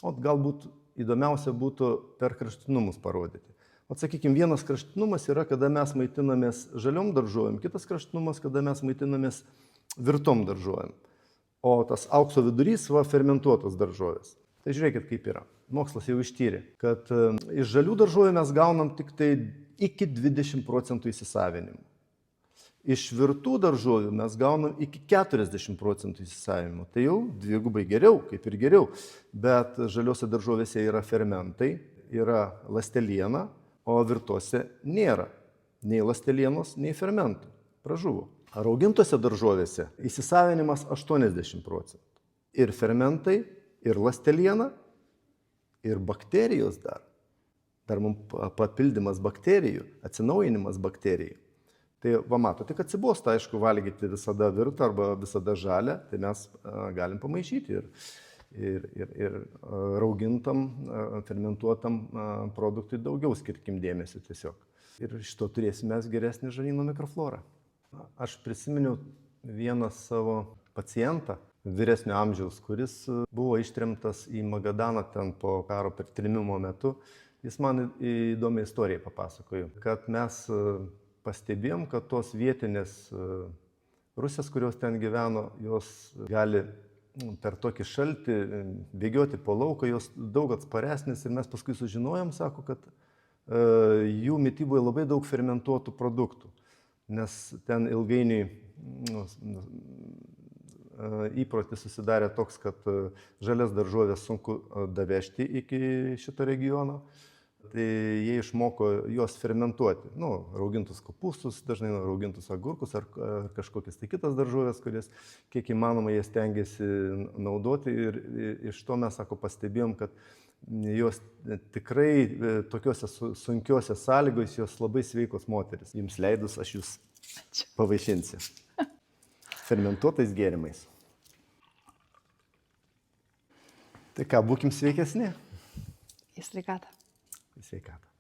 O galbūt įdomiausia būtų per kraštutinumus parodyti. Sakykime, vienas kraštutinumas yra, kada mes maitinamės žaliom daržovėm, kitas kraštutinumas, kada mes maitinamės virtom daržovėm. O tas aukso vidurys va fermentuotos daržovės. Tai žiūrėkit, kaip yra. Mokslas jau ištyrė, kad iš žalių daržovių mes gaunam tik tai iki 20% įsisavinimo. Iš virtų daržovių mes gaunam iki 40% įsisavinimo. Tai jau dvigubai geriau, kaip ir geriau. Bet žaliuose daržovėse yra fermentai, yra ląsteliena, o virtose nėra nei ląstelienos, nei fermentų. Pražuvo. Raugintose daržovėse įsisavinimas 80%. Ir fermentai, ir ląsteliena, ir bakterijos dar. Dar mums papildymas bakterijų, atsinaujinimas bakterijų. Tai va matote, kad atsibosta, aišku, valgyti visada virtą arba visada žalę, tai mes galim pamaišyti ir raugintam, fermentuotam produktui daugiau skirkim dėmesio tiesiog. Ir iš to turėsime mes geresnį žarnyno mikroflorą. Aš prisiminiau vieną savo pacientą, vyresnio amžiaus, kuris buvo ištremtas į Magadaną ten po karo trėmimo metu. Jis man įdomią istoriją papasakojo, kad mes pastebėjom, kad tos vietinės rusės, kurios ten gyveno, jos gali per tokį šaltį bėgioti po lauką, jos daug atsparesnės ir mes paskui sužinojom, sako, kad jų mityboje labai daug fermentuotų produktų, nes ten ilgainiui įprotis susidarė toks, kad žalias daržovės sunku davežti iki šito regiono. Tai jie išmoko juos fermentuoti. Raugintus kopūstus, dažnai raugintus agurkus ar kažkokias tai kitas daržovės, kurias kiek įmanoma jie stengiasi naudoti. Ir iš to mes, sako, pastebėjom, kad jos tikrai tokiuose sunkiuose sąlygos, jos labai sveikos moteris. Jums leidus, aš jūs pavaišinsiu fermentuotais gėrimais. Tai ką, būkim sveikesni? Į sveikatą. Sveikatą.